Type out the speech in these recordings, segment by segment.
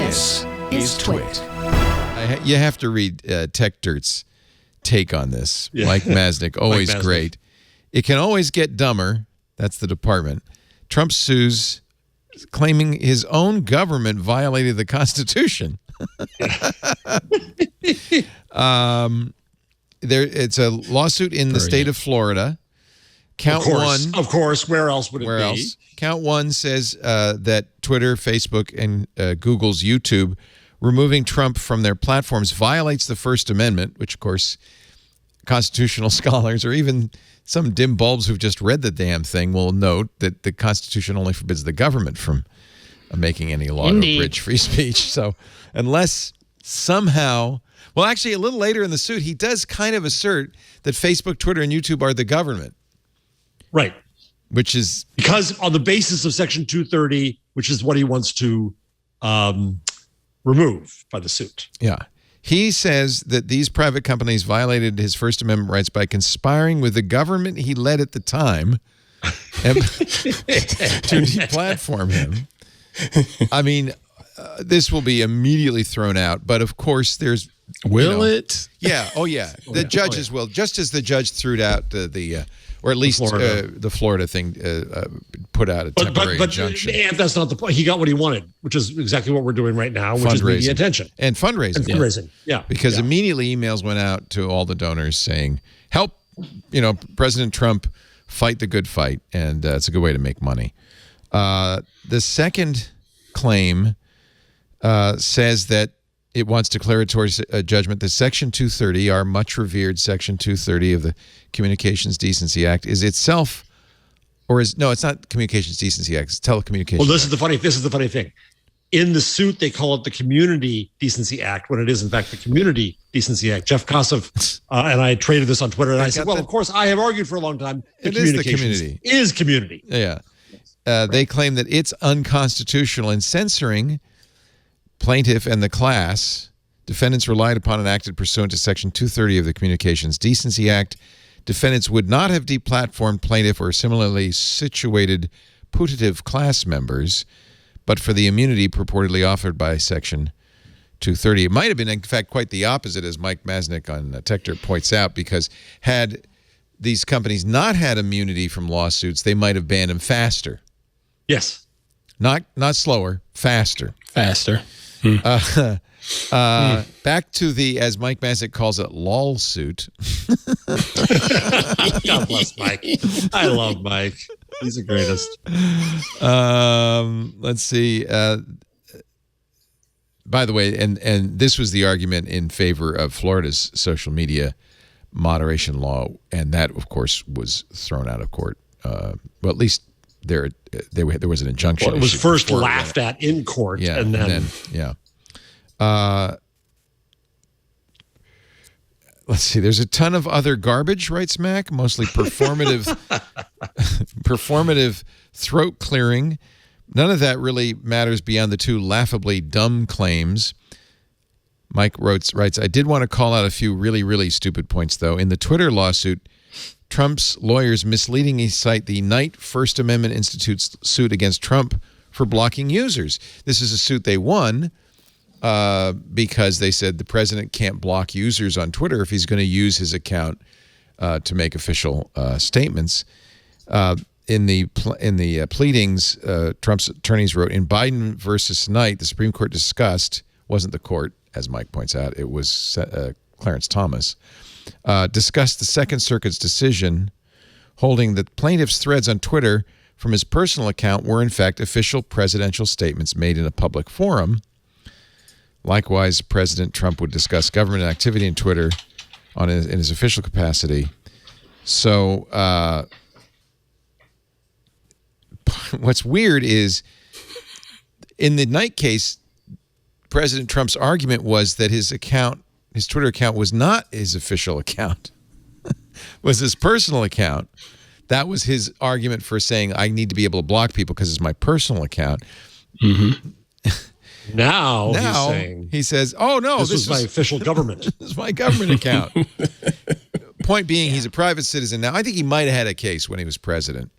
This is TWiT. You have to read Tech Dirt's take on this. Yeah. Mike Masnick, always great. It can always get dumber. That's the department. Trump sues, claiming his own government violated the Constitution. It's a lawsuit in the state of Florida. Count one. Of course. Where else would it be? Count one says that Twitter, Facebook, and Google's YouTube removing Trump from their platforms violates the First Amendment, which, of course, constitutional scholars or even some dim bulbs who've just read the damn thing will note that the Constitution only forbids the government from making any law to abridge free speech. So unless somehow... Well, actually, a little later in the suit, he does kind of assert that Facebook, Twitter, and YouTube are the government. Right. Which is... Because on the basis of Section 230, which is what he wants to remove by the suit. Yeah. He says that these private companies violated his First Amendment rights by conspiring with the government he led at the time to deplatform him. I mean, this will be immediately thrown out, but of course there's... Will it? Yeah. Oh, yeah. The judges will. Just as the judge threw out or at least the Florida thing put out a temporary injunction. And that's not the point. He got what he wanted, which is exactly what we're doing right now, which is media attention. And fundraising. Yeah. Because immediately emails went out to all the donors saying, help, President Trump fight the good fight. And it's a good way to make money. The second claim says that it wants declaratory judgment that Section 230, our much revered Section 230 of the Communications Decency Act, is itself, no, it's not Communications Decency Act, it's Telecommunications. Well, this is the funny thing. In the suit, they call it the Community Decency Act when it is, in fact, the Community Decency Act. Jeff Kossoff and I traded this on Twitter, and I said, well, of course, I have argued for a long time. It is the community. Is community. Yeah. They claim that it's unconstitutional in censoring plaintiff and the class. Defendants relied upon and acted pursuant to Section 230 of the Communications Decency Act. Defendants would not have deplatformed plaintiff or similarly situated putative class members, but for the immunity purportedly offered by Section 230. It might have been, in fact, quite the opposite, as Mike Masnick on Tech points out, because had these companies not had immunity from lawsuits, they might have banned them faster. Yes. Not slower, faster. Faster. Back to the, as Mike Masnick calls it, lol suit. God bless Mike. I love Mike. He's the greatest. Let's see. By the way, and this was the argument in favor of Florida's social media moderation law, and that, of course, was thrown out of court. Well, at least there was an injunction. Well, it was first laughed at in court, and then let's see. There's a ton of other garbage, writes Mac, mostly performative throat clearing. None of that really matters beyond the two laughably dumb claims. Mike writes, I did want to call out a few really, really stupid points, though. In the Twitter lawsuit, Trump's lawyers misleadingly cite the Knight First Amendment Institute's suit against Trump for blocking users. This is a suit they won because they said the president can't block users on Twitter if he's going to use his account to make official statements. In the pleadings, Trump's attorneys wrote, in Biden versus Knight, the Supreme Court discussed, wasn't the court, as Mike points out, it was Clarence Thomas, discussed the Second Circuit's decision holding that plaintiff's threads on Twitter from his personal account were, in fact, official presidential statements made in a public forum. Likewise, President Trump would discuss government activity in Twitter in his official capacity. So what's weird is in the Knight case, President Trump's argument was that his Twitter account was not his official account, was his personal account. That was his argument for saying, I need to be able to block people because it's my personal account. Mm-hmm. Now he's saying, he says, oh, no, this was my official government. This is my government account. Point being, he's a private citizen now. I think he might have had a case when he was president.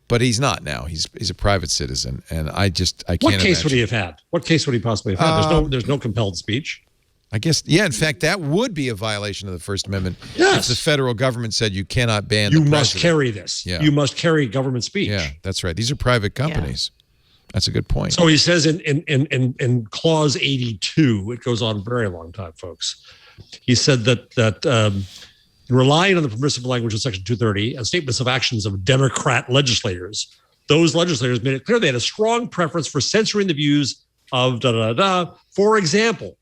But he's not now. He's a private citizen, and I can't. What case would he have had? What case would he possibly have had? There's no compelled speech. I guess, yeah. In fact, that would be a violation of the First Amendment. Yes. If the federal government said you cannot ban. You the must president. carry this. Yeah. You must carry government speech. Yeah, that's right. These are private companies. Yeah. That's a good point. So he says in clause 82, it goes on a very long time, folks. He said that relying on the permissive language of Section 230 and statements of actions of Democrat legislators, those legislators made it clear they had a strong preference for censoring the views of For example,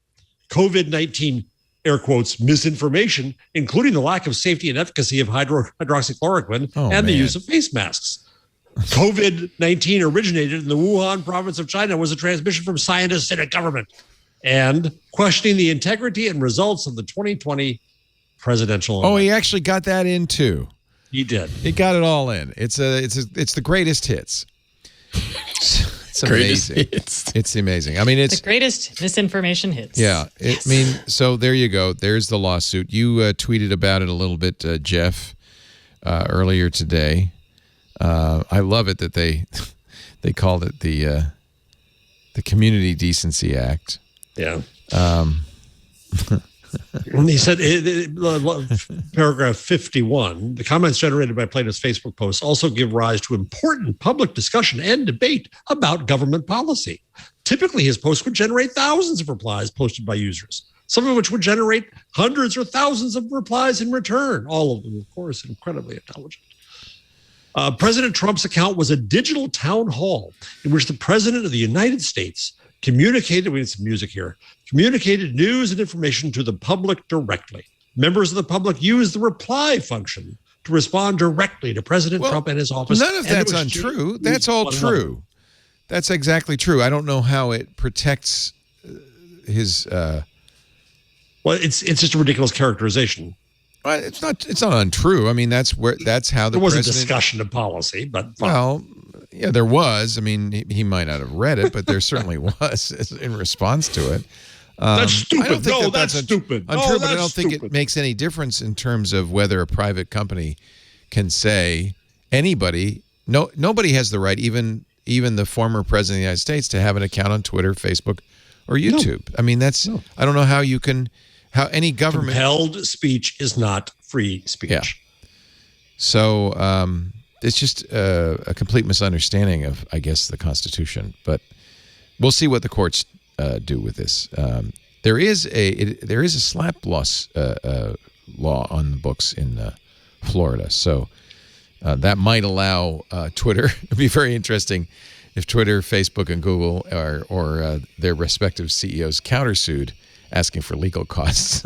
COVID-19, air quotes, misinformation, including the lack of safety and efficacy of hydroxychloroquine and the use of face masks. COVID-19 originated in the Wuhan province of China, was a transmission from scientists in a government, and questioning the integrity and results of the 2020 presidential election. Oh, he actually got that in too. He did. He got it all in. It's the greatest hits. It's amazing. It's amazing. I mean, it's the greatest misinformation hits. Yeah. Yes. I mean, so there you go. There's the lawsuit. You tweeted about it a little bit, Jeff, earlier today. I love it that they called it the Community Decency Act. Yeah. He said, paragraph 51, the comments generated by plaintiff's Facebook posts also give rise to important public discussion and debate about government policy. Typically, his posts would generate thousands of replies posted by users, some of which would generate hundreds or thousands of replies in return, all of them, of course, incredibly intelligent. President Trump's account was a digital town hall in which the president of the United States communicated, we need some music here, communicated news and information to the public directly. Members of the public used the reply function to respond directly to President Trump and his office. None of that's untrue. That's all true. That's exactly true. I don't know how it protects his... Well, it's just a ridiculous characterization. It's not untrue. I mean, that's how the there was president... a discussion of policy, but well, yeah, there was. I mean, he might not have read it, but there certainly was in response to it. That's stupid. I don't think that's stupid. Untrue, but I don't think it makes any difference in terms of whether a private company can say anybody. Nobody has the right, even the former president of the United States, to have an account on Twitter, Facebook, or YouTube. No. I mean, I don't know how you can. How any government... Compelled speech is not free speech. Yeah. So it's just a complete misunderstanding of, I guess, the Constitution. But we'll see what the courts do with this. There is a slap loss law on the books in Florida. So that might allow Twitter. It'd be very interesting if Twitter, Facebook, and Google or their respective CEOs countersued, asking for legal costs.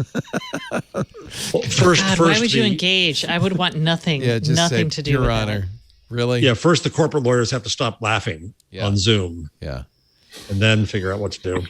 Well, why would you engage? I would want nothing to do Your with Honor. that. Really? Yeah, first the corporate lawyers have to stop laughing on Zoom. Yeah. And then figure out what to do.